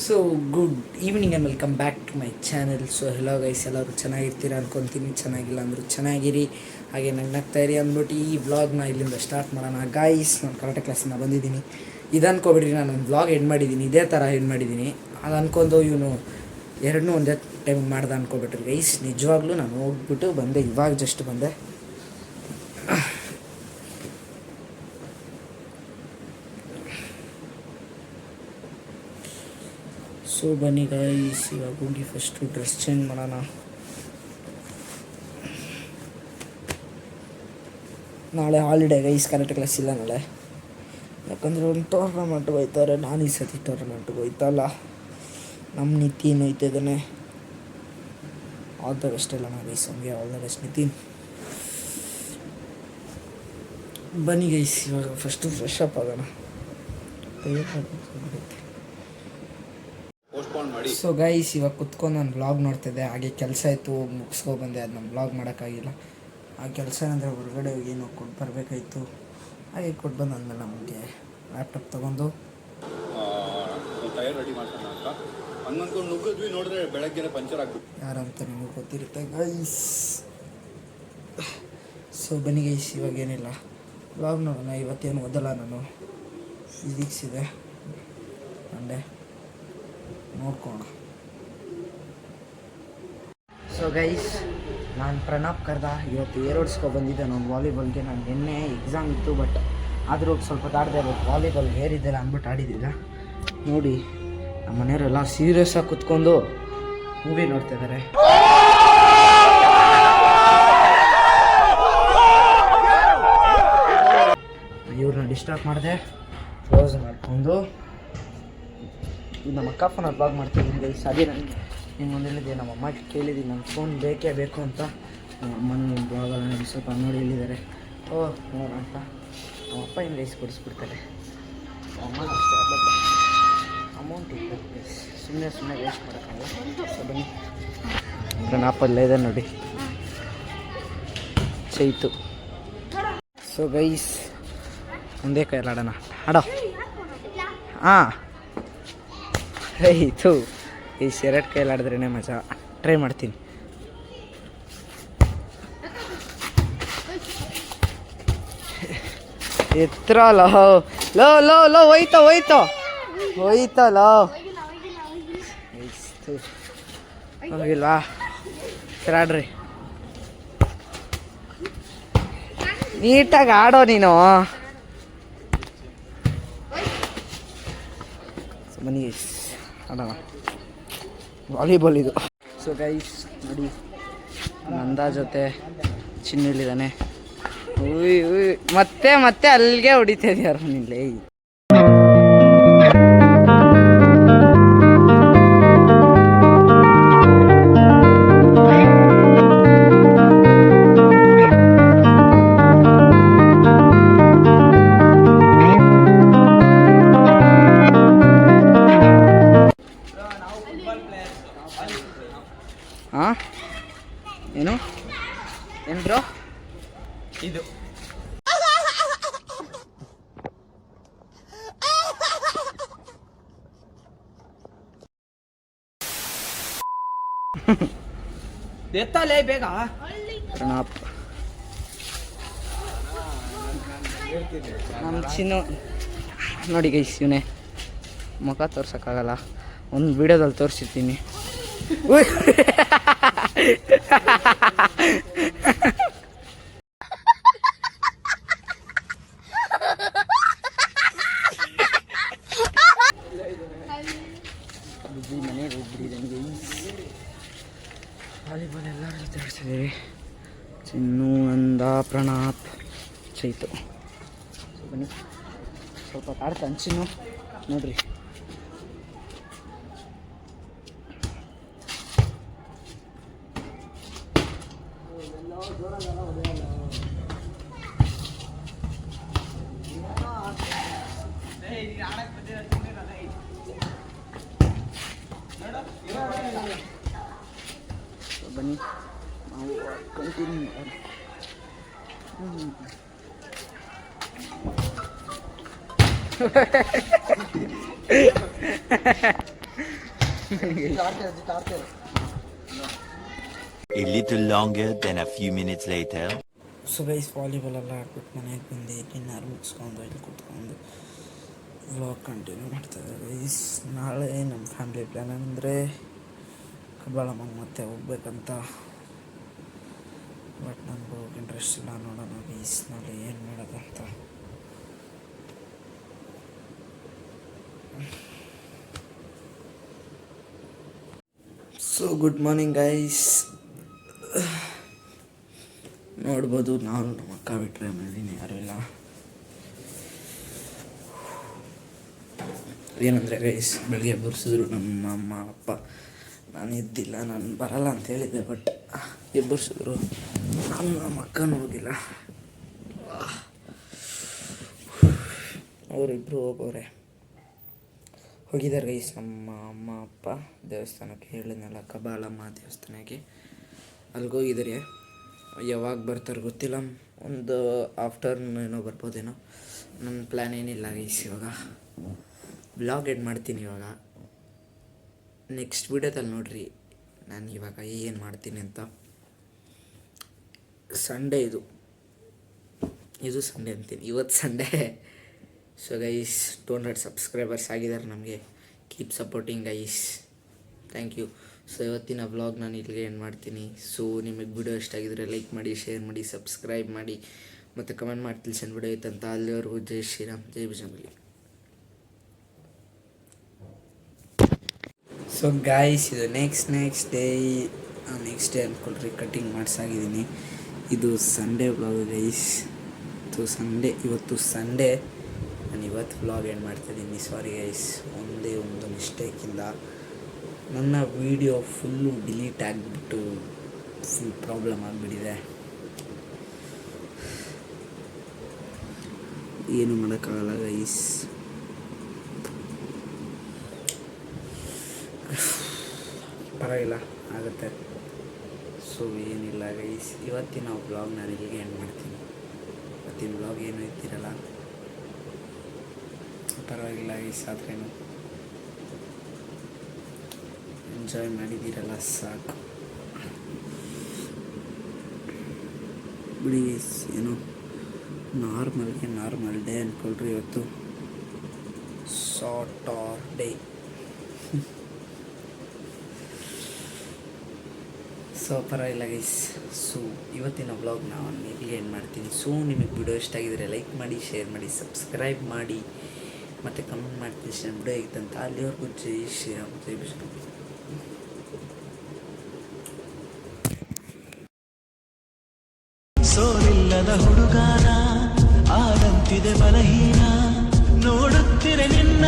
So good evening and welcome back to my channel. So hello guys, ಎಲ್ಲರೂ ಚೆನ್ನಾಗಿರ್ತೀರ ಅನ್ಕೊತೀನಿ. ಚೆನ್ನಾಗಿಲ್ಲ ಅಂದರೂ ಚೆನ್ನಾಗಿರಿ, ಹಾಗೆ ನಗ್ನಾಗ್ತಾಯಿರಿ ಅಂದ್ಬಿಟ್ಟು ಈ ವ್ಲಾಗ್ನ ಇಲ್ಲಿಂದ ಸ್ಟಾರ್ಟ್ ಮಾಡೋಣ. ಗೈಸ್, ನಾನು ಕರಾಟೆ ಕ್ಲಾಸಿಂದ ಬಂದಿದ್ದೀನಿ. ಇದು ಅನ್ಕೊಬಿಡ್ರಿ, ನಾನು ಒಂದು ವ್ಲಾಗ್ ಎಂಡ್ ಮಾಡಿದ್ದೀನಿ, ಇದೇ ಥರ ಎಂಡ್ ಮಾಡಿದ್ದೀನಿ. ಅದು ಅನ್ಕೊಂಡು ಇವನು ಎರಡನ್ನೂ ಒಂದೇ ಟೈಮ್ ಮಾಡ್ದೆ ಅನ್ಕೊಬಿಟ್ರಿ ಗೈಸ್. ನಿಜವಾಗ್ಲೂ ನಾನು ಹೋಗ್ಬಿಟ್ಟು ಬಂದೆ, ಇವಾಗ ಜಸ್ಟ್ ಬಂದೆ. ಸೊ ಬನ್ನಿ ಗೈಸ್, ಇವಾಗ ಹೋಗಿ ಫಸ್ಟು ಡ್ರೆಸ್ ಚೇಂಜ್ ಮಾಡೋಣ. ನಾಳೆ ಹಾಲಿಡೇ ಗೈಸ್, ಕರಾಟೆ ಕ್ಲಾಸ್ ಇಲ್ಲ ನಾಳೆ. ಯಾಕಂದರೆ ಒಂದು ಟೂರ್ನಮೆಂಟ್ಗೆ ಹೋಯ್ತಾರೆ. ನಾನು ಈ ಸತಿ ಟೂರ್ನಮೆಂಟ್ಗೆ ಹೋಯ್ತಲ್ಲ, ನಮ್ಮ ನಿತಿನ್ ಹೋಯ್ತಿದ್ದಾನೆ. ಆಲ್ ದ ಬೆಸ್ಟ್ ಇಲ್ಲ ನಾ ಗೈಸ್, ಹಂಗೆ ಆಲ್ ದ ಬೆಸ್ಟ್ ನಿತಿನ್. ಬನ್ನಿ ಗೈಸ್, ಇವಾಗ ಫಸ್ಟು ಫ್ರೆಶ್ ಅಪ್ ಆಗೋಣ. ಸೊ ಗೈಸ್, ಇವಾಗ ಕುತ್ಕೊಂಡು ನಾನು ವ್ಲಾಗ್ ನೋಡ್ತಿದ್ದೆ. ಹಾಗೆ ಕೆಲಸ ಇತ್ತು, ಮುಗಿಸ್ಕೊಬಂದೆ. ಅದು ನಮ್ಮ ವ್ಲಾಗ್ ಮಾಡೋಕ್ಕಾಗಿಲ್ಲ. ಆ ಕೆಲಸ ಏನಂದರೆ ಹೊರಗಡೆ ಏನೋ ಕೊಟ್ಟು ಬರಬೇಕಾಯ್ತು. ಹಾಗೆ ಕೊಟ್ಟು ಬಂದಾದ್ಮೇಲೆ ನಮಗೆ ಲ್ಯಾಪ್ಟಾಪ್ ತೊಗೊಂಡು ಟೈರ್ ರೆಡಿ ಮಾಡ್ಸೋಣ ಅಂತ ಹಂಗಂದ್ಕೊಂಡು ನುಗ್ಗಿದ್ವಿ. ನೋಡಿದ್ರೆ ಬೆಳಗ್ಗೆ ಪಂಚರ್ ಆಗ್ಬಿಟ್ಟು. ಯಾರಂತ ನಿಮಗೆ ಗೊತ್ತಿರುತ್ತೆ ಗೈಸ್. ಸೊ ಬನ್ನಿ ಗೈಸ್, ಇವಾಗ ಏನಿಲ್ಲ, ವ್ಲಾಗ್ ನೋಡೋಣ. ಇವತ್ತೇನು ಓದಲ್ಲ ನಾನು, ಫಿಸಿಕ್ಸ್ ಇದೆ ಮಂಡೆ, ನೋಡ್ಕೋಣ. ಸೊ ಗೈಸ್, ನಾನು ಪ್ರಣಾಪ್ ಕರ್ದ ಇವತ್ತು ಏರೋಡ್ಸ್ಕೊ ಬಂದಿದ್ದೆ ನಾನು ವಾಲಿಬಾಲ್ಗೆ. ನಾನು ನಿನ್ನೆ ಎಕ್ಸಾಮ್ ಇತ್ತು, ಬಟ್ ಆದರೂ ಸ್ವಲ್ಪ ಆಡದೆ ಇರೋದು. ವಾಲಿಬಾಲ್ ಹೇರಿದ್ದೆಲ್ಲ ಅಂದ್ಬಿಟ್ಟು ಆಡಿದ್ದಿಲ್ಲ. ನೋಡಿ, ನಮ್ಮ ಮನೆಯವರೆಲ್ಲ ಸೀರಿಯಸ್ಸಾಗಿ ಕುತ್ಕೊಂಡು ಮೂವಿ ನೋಡ್ತಿದ್ದಾರೆ. ಇವ್ರನ್ನ ಡಿಸ್ಟರ್ಬ್ ಮಾಡಿದೆ, ಕ್ಲೋಸ್ ಮಾಡಿಕೊಂಡು ನಮ್ಮ ಅಕ್ಕ ಫೋನಲ್ಲಿ ಬ್ಲಾಗ್ ಮಾಡ್ತಿದ್ದೀನಿ ಗೈಸ್. ಅದೇ ನನಗೆ ನಿಮ್ಗೊಂದು ಹೇಳಿದ್ದೆ, ನಮ್ಮ ಅಮ್ಮಗೆ ಕೇಳಿದ್ದೀನಿ ನನ್ನ ಫೋನ್ ಬೇಕೇ ಬೇಕು ಅಂತ. ನಮ್ಮ ಅಮ್ಮನ ಬ್ಲಾಗಲ್ಲ ನನಗೆ ಸ್ವಲ್ಪ ನೋಡಿ ಹೇಳಿದ್ದಾರೆ. ನೋಡೋಣ ಅಂತ ನಮ್ಮ ಅಪ್ಪ ಹಿಂಗೆ ಗೈಸ್ ಕೊಡಿಸ್ಬಿಡ್ತಾರೆ. ಅಮ್ಮ ಅಷ್ಟೇ, ಬಟ್ ಅಮೌಂಟ್ ಇತ್ತು ಗೈಸ್, ಸುಮ್ಮನೆ ವೇಸ್ಟ್ ಮಾಡೋಕ್ಕಾಗಲ್ಲ. ಸೊ ಬನ್ನಿ, ಪ್ರಣಾಪಲ್ಲೇ ಇದೆ ನೋಡಿ, ಚೈತು. ಸೊ ಗೈಸ್, ಒಂದೇ ಕೈಯಲ್ಲಿ ಆಡೋಣ, ಆಡೋ. ಹಾಂ ಆಯಿತು ಈ ಎರಡು ಕೈಯಲ್ಲಿ ಆಡಿದ್ರೇ ಮಜಾ. ಟ್ರೈ ಮಾಡ್ತೀನಿ. ಎತ್ತರ ಲೋ ಲೋ ಲೋ ಲೋ ಹೋಯ್ತೋ ಹೋಯ್ತೋ ಹೋಯ್ತಲ್ಲೋ, ಹೋಗಿಲ್ವಾ? ಸರಿ ಆಡ್ರಿ, ನೀಟಾಗಿ ಆಡೋ ನೀನು. ಬನ್ನಿ ಗೈಸ್, ಆಡೋಣ ವಾಲಿಬಾಲ್ ಇದು. ಸೊ ಗೈಸ್ ನೋಡಿ, ನಂದ ಜೊತೆ ಚಿನ್ನಲ್ಲಿದ್ದಾನೆ. ಉಯ್ ಉಯ್ ಮತ್ತೆ ಮತ್ತೆ ಅಲ್ಲಿಗೆ ಹೊಡಿತಾ ಇದೆಯಾರು ನಿಲ್ಲೇ. ಹಾಂ ಏನು ಏನು ಬ್ರೋ ಇದು? ಎತ್ತಲೇ ಬೇಗ. ಪ್ರಣಾಪ್, ನಮ್ಮ ಚಿನ್ನು ನೋಡಿ ಗೈಸ್, ಇವನೇ ಮುಖ ತೋರ್ಸೋಕ್ಕಾಗಲ್ಲ, ಒಂದು ವಿಡಿಯೋದಲ್ಲಿ ತೋರಿಸಿರ್ತೀನಿ. ಮನೆಗೆ ಹೋಗ್ಬಿಟ್ಟಿದೆ. ವಾಲಿಬಾಲ್ ಎಲ್ಲರ ಜೊತೆ ಆಡ್ತಿದ್ದೀವಿ. ಚಿನ್ನು, ನಂದ, ಪ್ರಣಾಪ್, ಚೈತು. ಬನ್ನಿ, ಸ್ವಲ್ಪ ಆಡ್ತಾನೆ ಚಿನ್ನು, ನೋಡ್ರಿ. ಬನ್ನಿ, ನಾವು continue. A little longer than a few minutes later. So guys volleyball ಎಲ್ಲ ಆಡ್ಬಿಟ್ಟು ಮನೆಗೆ ಬಂದು ಡಿನ್ನರ್ ಮುಗಿಸ್ಕೊಂಡು ಇಲ್ಲಿ ಕೂತ್ಕೊಂಡು ವ್ಲಾಗ್ ಕಂಟಿನ್ಯೂ ಮಾಡ್ತಾಯಿದ್ದೆ ಗೈಸ್. ನಾಳೆ ನಮ್ಮ ಫ್ಯಾಮಿಲಿ ಪ್ಲ್ಯಾನ್ ಅಂದರೆ ಕಬ್ಬಾಳಮ್ಮಂಗೆ ಮತ್ತೆ ಹೋಗ್ಬೇಕಂತ. ಬಟ್ ನನಗೆ ಹೋಗಿ ಇಂಟ್ರೆಸ್ಟ್ ಇಲ್ಲ. ನೋಡೋಣ ಗೈಸ್ ನಾಳೆ ಏನು ಮಾಡೋದಂತ. So good morning guys. ನೋಡ್ಬೋದು ನಾನು ನಮ್ಮ ಅಕ್ಕ ಬಿಟ್ಟರೆ ಮನೇಲಿ ಯಾರೂ ಇಲ್ಲ. ಏನಂದರೆ ಗೈಸ್ ಬೆಳಗ್ಗೆ ಎಬ್ಬರಿಸಿದ್ರು ನಮ್ಮ ಅಮ್ಮ ಅಪ್ಪ. ನಾನು ಎದ್ದಿಲ್ಲ, ನಾನು ಬರಲ್ಲ ಅಂತ ಹೇಳಿದ್ದೆ. ಬಟ್ ಎಬ್ಬರಿಸಿದ್ರು. ನಾನು ನಮ್ಮ ಅಕ್ಕನೂ ಹೋಗಿಲ್ಲ. ಅವರಿಬ್ಬರು ಹೋಗಿದ್ದಾರೆ ಗೈಸ್. ನಮ್ಮ ಅಮ್ಮ ಅಪ್ಪ ದೇವಸ್ಥಾನಕ್ಕೆ ಹೇಳಿದ್ನಲ್ಲ, ಕಬ್ಬಾಳಮ್ಮ ದೇವಸ್ಥಾನಕ್ಕೆ ಅಲ್ಲಿಗೋಗಿದ್ದಾರೆ. ಯಾವಾಗ ಬರ್ತಾರೆ ಗೊತ್ತಿಲ್ಲ. ಒಂದು ಆಫ್ಟರ್ನೂನ್ ಏನೋ ಬರ್ಬೋದೇನೋ. ನನ್ನ ಪ್ಲ್ಯಾನ್ ಏನಿಲ್ಲ ಗೈಸ್. ಇವಾಗ ಬ್ಲಾಗ್ ಎಡ್ ಮಾಡ್ತೀನಿ. ಇವಾಗ ನೆಕ್ಸ್ಟ್ ವೀಡಿಯೋದಲ್ಲಿ ನೋಡ್ರಿ ನಾನು ಇವಾಗ ಏನು ಮಾಡ್ತೀನಿ ಅಂತ. ಸಂಡೇ ಇದು ಸಂಡೇ ಅಂತೀನಿ, ಇವತ್ತು ಸಂಡೇ. ಸೊ ಗೈಸ್ 200 ಸಬ್ಸ್ಕ್ರೈಬರ್ಸ್ ಆಗಿದ್ದಾರೆ ನಮಗೆ. Keep supporting guys, thank you. So ಇವತ್ತಿನ ವ್ಲಾಗ್ ನಾನು ಇಲ್ಲಿಗೆ ಏನು ಮಾಡ್ತೀನಿ. ಸೊ ನಿಮಗೆ ವಿಡಿಯೋ ಇಷ್ಟ ಆಗಿದ್ರೆ ಲೈಕ್ ಮಾಡಿ, ಶೇರ್ ಮಾಡಿ, ಸಬ್ಸ್ಕ್ರೈಬ್ ಮಾಡಿ ಮತ್ತು ಕಮೆಂಟ್ ಮಾಡಿ ತಿಳಿಸಿ ವಿಡಿಯೋ ಐತಂತ. ಅಲ್ಲಿವರೆಗೂ ಜೈ ಶ್ರೀರಾಮ್, ಜೈ ಬಜರಂಗಬಲಿ. ಸೊ ಗಾಯ್ಸ್ ಇದು ನೆಕ್ಸ್ಟ್ ಡೇ ಅಂದ್ಕೊಳ್ರಿ ಕಟ್ಟಿಂಗ್ ಮಾಡಿಸಾಗಿದ್ದೀನಿ. ಇದು ಸಂಡೇ ವ್ಲಾಗ್ ಗೈಸ್. ಇವತ್ತು ಸಂಡೇ. ನಾನು ಇವತ್ತು ವ್ಲಾಗ್ ಏನು ಮಾಡ್ತಾಯಿದ್ದೀನಿ. ಸಾರಿ ಗೈಸ್, ಒಂದೇ ಒಂದು ಮಿಸ್ಟೇಕಿಂದ ನನ್ನ ವೀಡಿಯೋ ಫುಲ್ಲು ಡಿಲೀಟ್ ಆಗಿಬಿಟ್ಟು ಫುಲ್ ಪ್ರಾಬ್ಲಮ್ ಆಗಿಬಿಟ್ಟಿದೆ. ಏನು ಮಾಡೋಕ್ಕಾಗಲ್ಲ ಗೈಸ್. ಪರವಾಗಿಲ್ಲ, ಆಗುತ್ತೆ. ಸೊ ಏನಿಲ್ಲ ಗೈಸ್, ಇವತ್ತಿನ ವ್ಲಾಗ್ ನಾನು ಇಲ್ಲಿಗೆ ಏನು ಮಾಡ್ತೀನಿ. ಇವತ್ತಿನ ವ್ಲಾಗ್ ಏನೂ ಇರ್ತಿರಲ್ಲ, ಪರವಾಗಿಲ್ಲ ಗೈಸ್. ಆದ್ರೇನು ಎಂಜಾಯ್ ಮಾಡಿದ್ದೀರಲ್ಲ ಸಾಕು ಬಿಡಿ ಗೈಸ್. ಏನು ನಾರ್ಮಲ್ ಡೇ ಅಂದ್ಕೊಳ್ರಿ. ಇವತ್ತು ಸಾಟರ್ಡೇ. ಸೊ ಪರವಾಗಿಲ್ಲ ಗೈಸ್. ಸೊ ಇವತ್ತಿನ ವ್ಲಾಗ್ ನಾನು ಇಲ್ಲಿಗೆ ಏನು ಮಾಡ್ತೀನಿ. ಸೊ ನಿಮಗೆ ವಿಡಿಯೋ ಇಷ್ಟ ಆಗಿದರೆ ಲೈಕ್ ಮಾಡಿ, ಶೇರ್ ಮಾಡಿ, ಸಬ್ಸ್ಕ್ರೈಬ್ ಮಾಡಿ ಮತ್ತು ಕಮೆಂಟ್ ಮಾಡ್ತೀನಿ ವಿಡಿಯೋ ಆಗಿತ್ತಂತ. ಅಲ್ಲಿವರೆಗೂ ಜೈ ಶ್ರೀರಾಮ್, ಜೈ ಬಜರಂಗಬಲಿ. ಸೋಲಿಲ್ಲದ ಹುಡುಗಾನ ಆದಂತಿದೆ ಬಲಹೀನ ನೋಡುತ್ತಿರೆ ನಿನ್ನ